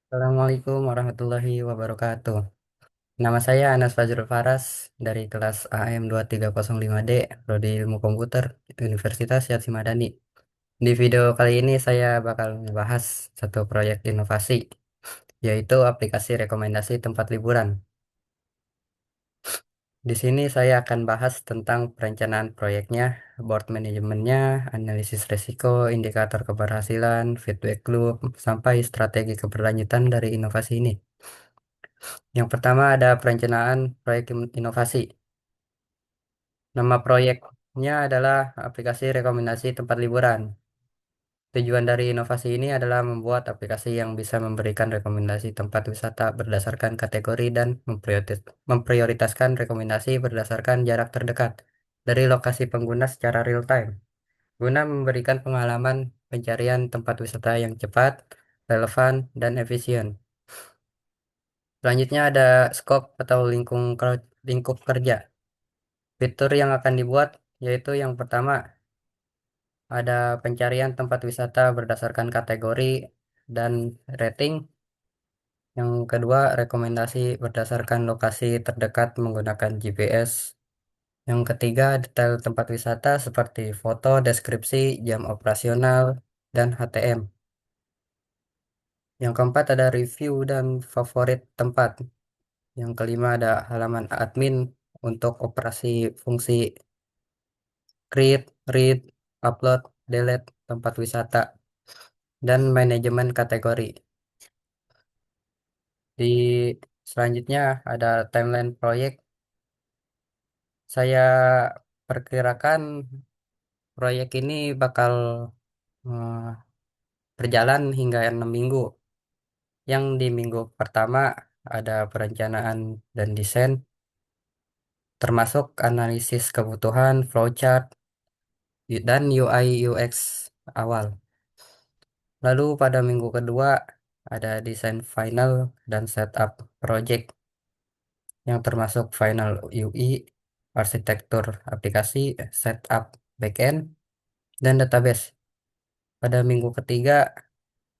Assalamualaikum warahmatullahi wabarakatuh. Nama saya Anas Fazrul Faras dari kelas AM 2305D, Prodi Ilmu Komputer, Universitas Yatsi Madani. Di video kali ini saya bakal membahas satu proyek inovasi, yaitu aplikasi rekomendasi tempat liburan. Di sini saya akan bahas tentang perencanaan proyeknya, board manajemennya, analisis risiko, indikator keberhasilan, feedback loop, sampai strategi keberlanjutan dari inovasi ini. Yang pertama ada perencanaan proyek inovasi. Nama proyeknya adalah aplikasi rekomendasi tempat liburan. Tujuan dari inovasi ini adalah membuat aplikasi yang bisa memberikan rekomendasi tempat wisata berdasarkan kategori dan memprioritaskan rekomendasi berdasarkan jarak terdekat dari lokasi pengguna secara real time, guna memberikan pengalaman pencarian tempat wisata yang cepat, relevan, dan efisien. Selanjutnya ada scope atau lingkup kerja. Fitur yang akan dibuat yaitu yang pertama ada pencarian tempat wisata berdasarkan kategori dan rating. Yang kedua rekomendasi berdasarkan lokasi terdekat menggunakan GPS. Yang ketiga detail tempat wisata seperti foto, deskripsi, jam operasional, dan HTM. Yang keempat ada review dan favorit tempat. Yang kelima ada halaman admin untuk operasi fungsi create, read, upload, delete tempat wisata, dan manajemen kategori. Di selanjutnya ada timeline proyek. Saya perkirakan proyek ini bakal eh, berjalan hingga 6 minggu. Yang di minggu pertama ada perencanaan dan desain, termasuk analisis kebutuhan, flowchart, dan UI UX awal. Lalu pada minggu kedua ada desain final dan setup project yang termasuk final UI, arsitektur aplikasi, setup backend, dan database. Pada minggu ketiga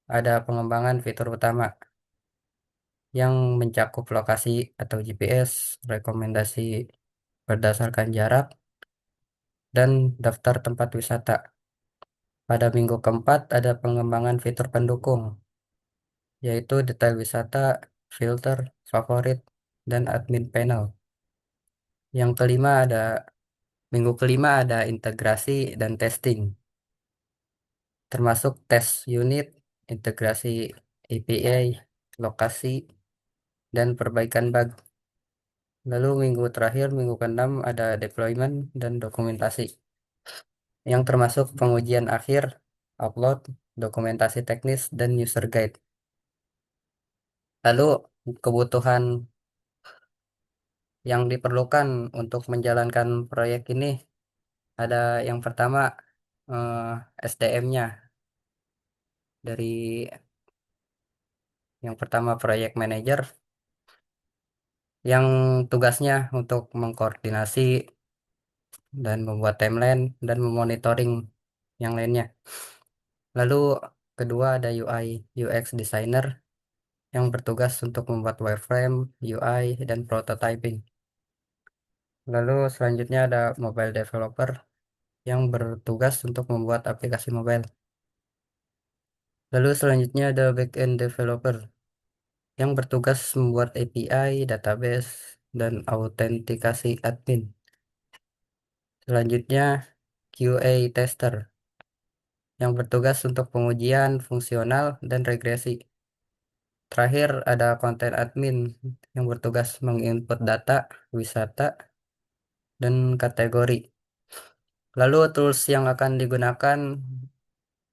ada pengembangan fitur utama yang mencakup lokasi atau GPS, rekomendasi berdasarkan jarak, dan daftar tempat wisata. Pada minggu keempat ada pengembangan fitur pendukung, yaitu detail wisata, filter, favorit, dan admin panel. Yang kelima ada Minggu kelima ada integrasi dan testing, termasuk tes unit, integrasi API, lokasi, dan perbaikan bug. Lalu minggu terakhir, minggu keenam ada deployment dan dokumentasi, yang termasuk pengujian akhir, upload, dokumentasi teknis, dan user guide. Lalu kebutuhan yang diperlukan untuk menjalankan proyek ini ada yang pertama SDM-nya. Dari yang pertama project manager yang tugasnya untuk mengkoordinasi dan membuat timeline dan memonitoring yang lainnya. Lalu kedua ada UI UX designer yang bertugas untuk membuat wireframe, UI, dan prototyping. Lalu selanjutnya ada mobile developer yang bertugas untuk membuat aplikasi mobile. Lalu selanjutnya ada backend developer yang bertugas membuat API, database, dan autentikasi admin. Selanjutnya QA tester yang bertugas untuk pengujian fungsional dan regresi. Terakhir ada konten admin yang bertugas menginput data, wisata, dan kategori. Lalu tools yang akan digunakan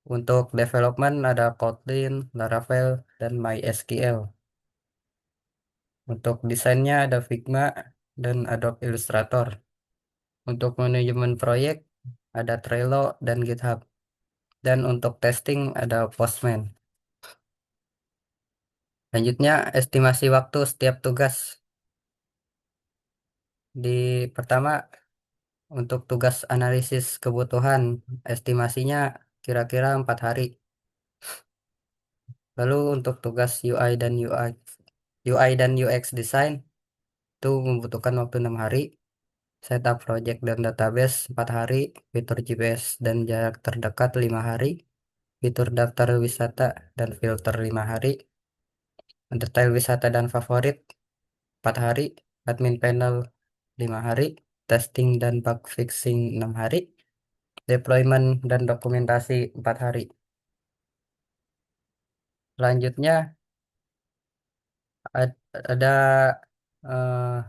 untuk development ada Kotlin, Laravel, dan MySQL. Untuk desainnya ada Figma dan Adobe Illustrator. Untuk manajemen proyek ada Trello dan GitHub. Dan untuk testing ada Postman. Selanjutnya estimasi waktu setiap tugas. Di pertama untuk tugas analisis kebutuhan estimasinya kira-kira 4 hari. Lalu untuk tugas UI dan UX design itu membutuhkan waktu 6 hari, setup project dan database 4 hari, fitur GPS dan jarak terdekat 5 hari, fitur daftar wisata dan filter 5 hari, detail wisata dan favorit 4 hari, admin panel 5 hari, testing dan bug fixing 6 hari, deployment dan dokumentasi 4 hari. Selanjutnya ada eh,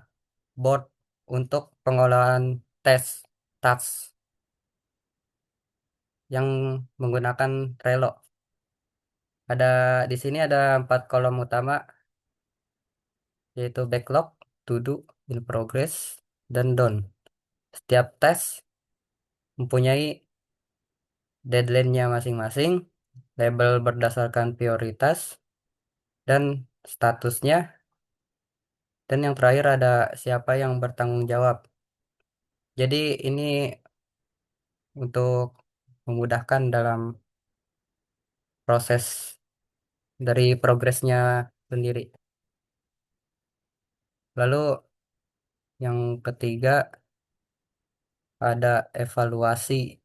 board untuk pengolahan tes task yang menggunakan Trello. Ada di sini ada 4 kolom utama, yaitu backlog, to do, in progress, dan done. Setiap tes mempunyai deadline-nya masing-masing, label berdasarkan prioritas, dan statusnya, dan yang terakhir ada siapa yang bertanggung jawab. Jadi ini untuk memudahkan dalam proses dari progresnya sendiri. Lalu yang ketiga ada evaluasi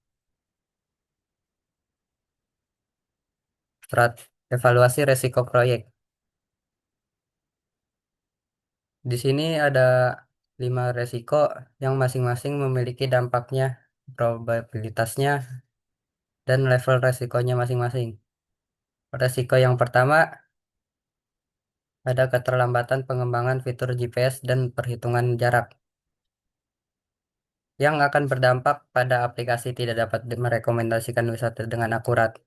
evaluasi resiko proyek. Di sini ada 5 resiko yang masing-masing memiliki dampaknya, probabilitasnya, dan level resikonya masing-masing. Resiko yang pertama ada keterlambatan pengembangan fitur GPS dan perhitungan jarak yang akan berdampak pada aplikasi tidak dapat merekomendasikan wisata dengan akurat.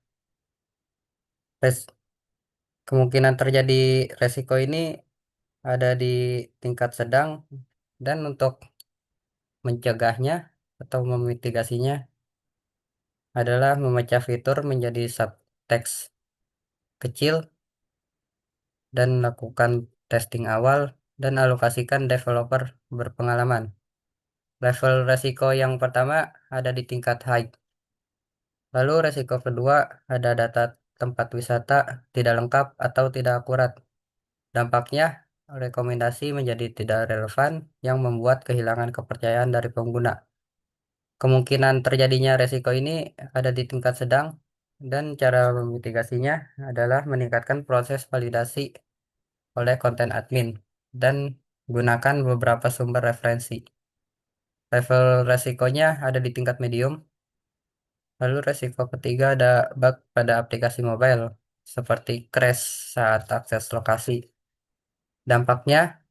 Res- Kemungkinan terjadi resiko ini ada di tingkat sedang, dan untuk mencegahnya atau memitigasinya adalah memecah fitur menjadi subtext kecil dan lakukan testing awal dan alokasikan developer berpengalaman. Level resiko yang pertama ada di tingkat high. Lalu resiko kedua ada data tempat wisata tidak lengkap atau tidak akurat. Dampaknya rekomendasi menjadi tidak relevan yang membuat kehilangan kepercayaan dari pengguna. Kemungkinan terjadinya resiko ini ada di tingkat sedang, dan cara memitigasinya adalah meningkatkan proses validasi oleh konten admin dan gunakan beberapa sumber referensi. Level resikonya ada di tingkat medium. Lalu resiko ketiga ada bug pada aplikasi mobile seperti crash saat akses lokasi. Dampaknya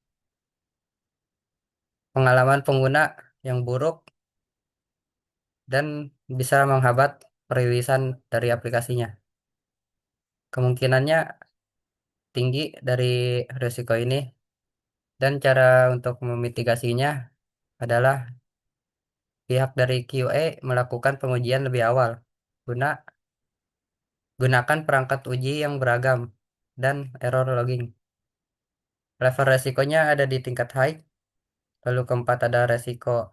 pengalaman pengguna yang buruk dan bisa menghambat perilisan dari aplikasinya. Kemungkinannya tinggi dari risiko ini, dan cara untuk memitigasinya adalah pihak dari QA melakukan pengujian lebih awal. Guna Gunakan perangkat uji yang beragam dan error logging. Level resikonya ada di tingkat high. Lalu keempat ada resiko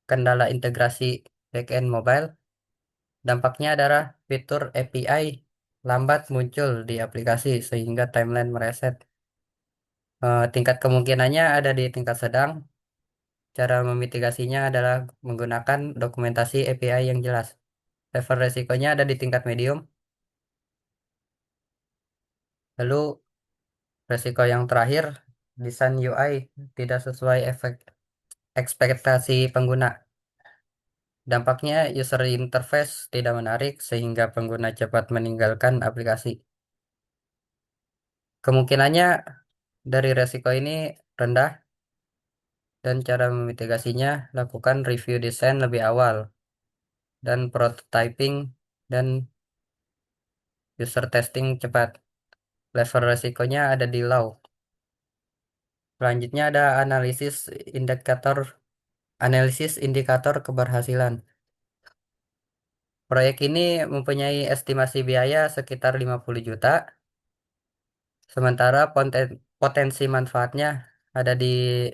kendala integrasi backend mobile. Dampaknya adalah fitur API lambat muncul di aplikasi sehingga timeline mereset. Tingkat kemungkinannya ada di tingkat sedang. Cara memitigasinya adalah menggunakan dokumentasi API yang jelas. Level resikonya ada di tingkat medium. Lalu resiko yang terakhir, desain UI tidak sesuai ekspektasi pengguna. Dampaknya user interface tidak menarik sehingga pengguna cepat meninggalkan aplikasi. Kemungkinannya dari resiko ini rendah, dan cara memitigasinya lakukan review desain lebih awal dan prototyping dan user testing cepat. Level resikonya ada di low. Selanjutnya ada analisis indikator keberhasilan. Proyek ini mempunyai estimasi biaya sekitar 50 juta, sementara potensi manfaatnya ada di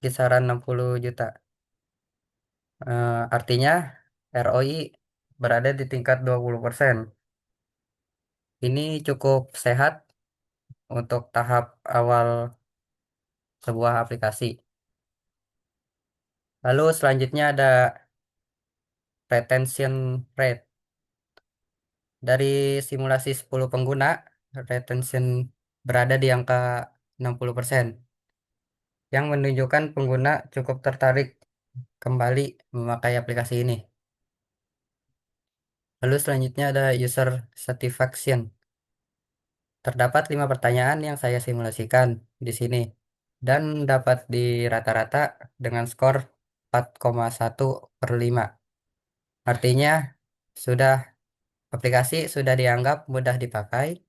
kisaran 60 juta. Artinya ROI berada di tingkat 20%. Ini cukup sehat untuk tahap awal sebuah aplikasi. Lalu selanjutnya ada retention rate. Dari simulasi 10 pengguna, retention berada di angka 60%, yang menunjukkan pengguna cukup tertarik kembali memakai aplikasi ini. Lalu selanjutnya ada user satisfaction. Terdapat 5 pertanyaan yang saya simulasikan di sini dan dapat dirata-rata dengan skor 4,1 per 5. Artinya sudah aplikasi sudah dianggap mudah dipakai,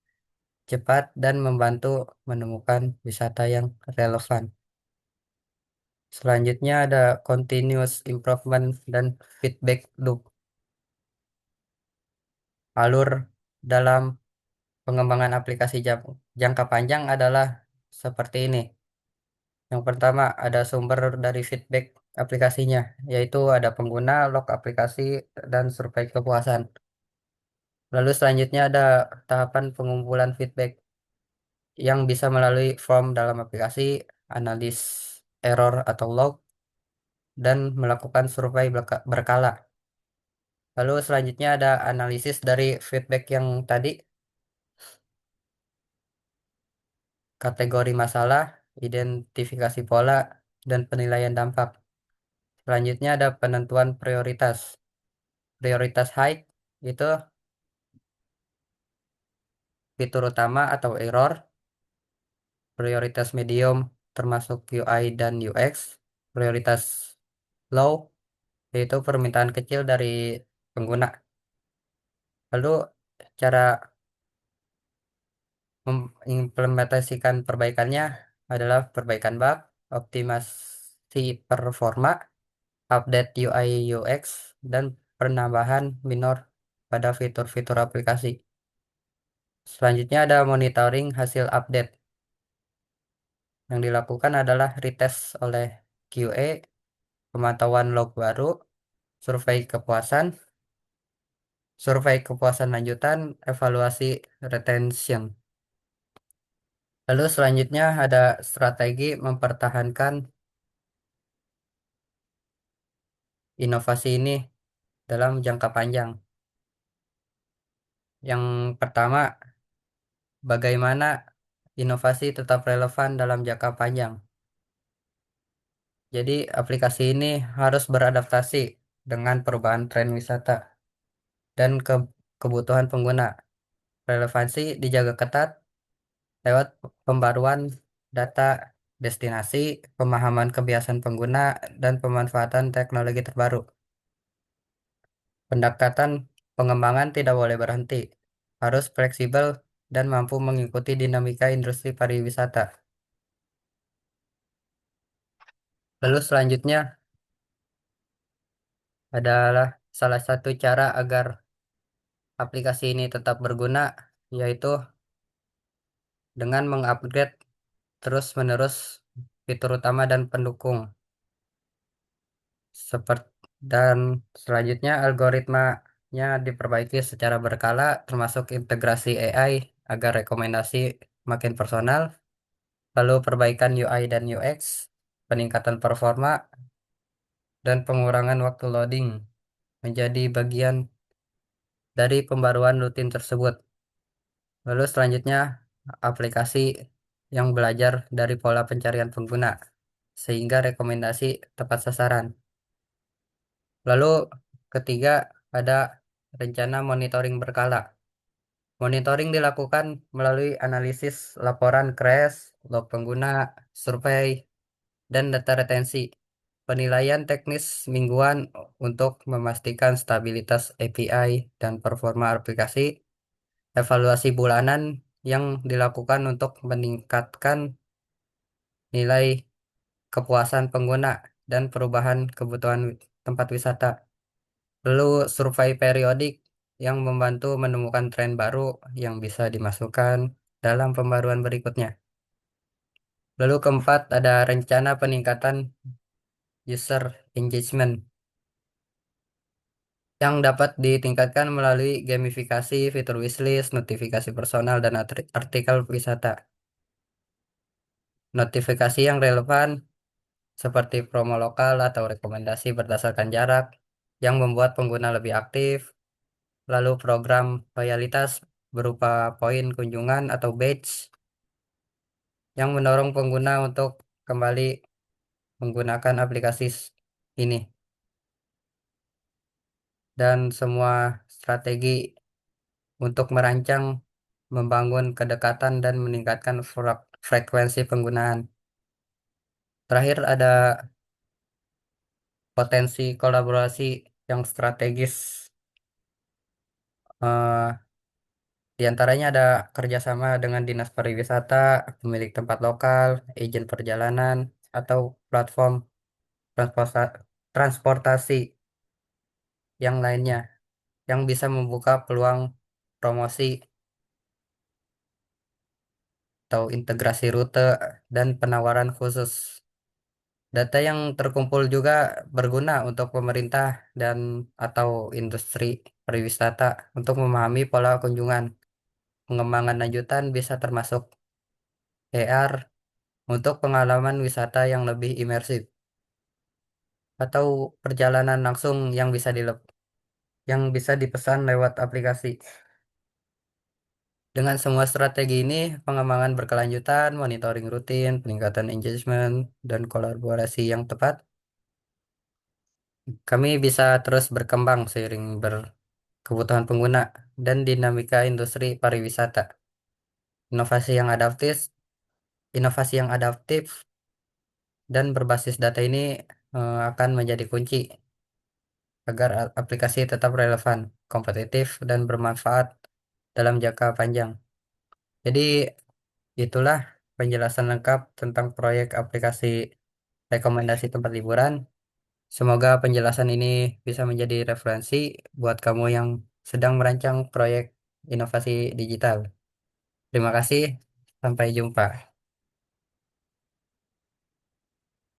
cepat, dan membantu menemukan wisata yang relevan. Selanjutnya ada continuous improvement dan feedback loop. Alur dalam pengembangan aplikasi jangka panjang adalah seperti ini. Yang pertama ada sumber dari feedback aplikasinya, yaitu ada pengguna, log aplikasi, dan survei kepuasan. Lalu selanjutnya ada tahapan pengumpulan feedback yang bisa melalui form dalam aplikasi, analis error atau log, dan melakukan survei berkala. Lalu selanjutnya ada analisis dari feedback yang tadi, kategori masalah, identifikasi pola, dan penilaian dampak. Selanjutnya ada penentuan prioritas. Prioritas high itu fitur utama atau error. Prioritas medium termasuk UI dan UX. Prioritas low yaitu permintaan kecil dari pengguna. Lalu cara mengimplementasikan perbaikannya adalah perbaikan bug, optimasi performa, update UI UX, dan penambahan minor pada fitur-fitur aplikasi. Selanjutnya ada monitoring hasil update. Yang dilakukan adalah retest oleh QA, pemantauan log baru, survei kepuasan, survei kepuasan lanjutan, evaluasi retention. Lalu selanjutnya ada strategi mempertahankan inovasi ini dalam jangka panjang. Yang pertama, bagaimana inovasi tetap relevan dalam jangka panjang. Jadi, aplikasi ini harus beradaptasi dengan perubahan tren wisata dan kebutuhan pengguna. Relevansi dijaga ketat lewat pembaruan data destinasi, pemahaman kebiasaan pengguna, dan pemanfaatan teknologi terbaru. Pendekatan pengembangan tidak boleh berhenti, harus fleksibel dan mampu mengikuti dinamika industri pariwisata. Lalu selanjutnya adalah salah satu cara agar aplikasi ini tetap berguna, yaitu dengan mengupgrade terus-menerus fitur utama dan pendukung. Seperti dan selanjutnya algoritmanya diperbaiki secara berkala, termasuk integrasi AI agar rekomendasi makin personal, lalu perbaikan UI dan UX, peningkatan performa, dan pengurangan waktu loading menjadi bagian dari pembaruan rutin tersebut. Lalu selanjutnya aplikasi yang belajar dari pola pencarian pengguna sehingga rekomendasi tepat sasaran. Lalu ketiga ada rencana monitoring berkala. Monitoring dilakukan melalui analisis laporan crash, log pengguna, survei, dan data retensi. Penilaian teknis mingguan untuk memastikan stabilitas API dan performa aplikasi. Evaluasi bulanan yang dilakukan untuk meningkatkan nilai kepuasan pengguna dan perubahan kebutuhan tempat wisata. Lalu survei periodik yang membantu menemukan tren baru yang bisa dimasukkan dalam pembaruan berikutnya. Lalu keempat ada rencana peningkatan user engagement. yang dapat ditingkatkan melalui gamifikasi, fitur wishlist, notifikasi personal, dan artikel wisata. Notifikasi yang relevan seperti promo lokal atau rekomendasi berdasarkan jarak yang membuat pengguna lebih aktif, lalu program loyalitas berupa poin kunjungan atau badge yang mendorong pengguna untuk kembali menggunakan aplikasi ini, dan semua strategi untuk merancang, membangun kedekatan dan meningkatkan frekuensi penggunaan. Terakhir ada potensi kolaborasi yang strategis. Eh, Di antaranya ada kerjasama dengan dinas pariwisata, pemilik tempat lokal, agen perjalanan, atau platform transportasi yang lainnya yang bisa membuka peluang promosi atau integrasi rute dan penawaran khusus. Data yang terkumpul juga berguna untuk pemerintah dan atau industri pariwisata untuk memahami pola kunjungan. Pengembangan lanjutan bisa termasuk AR untuk pengalaman wisata yang lebih imersif atau perjalanan langsung yang bisa dipesan lewat aplikasi. Dengan semua strategi ini, pengembangan berkelanjutan, monitoring rutin, peningkatan engagement, dan kolaborasi yang tepat, kami bisa terus berkembang seiring berkebutuhan pengguna dan dinamika industri pariwisata. Inovasi yang adaptif, inovasi yang adaptif dan berbasis data ini akan menjadi kunci agar aplikasi tetap relevan, kompetitif, dan bermanfaat dalam jangka panjang. Jadi, itulah penjelasan lengkap tentang proyek aplikasi rekomendasi tempat liburan. Semoga penjelasan ini bisa menjadi referensi buat kamu yang sedang merancang proyek inovasi digital. Terima kasih, sampai jumpa.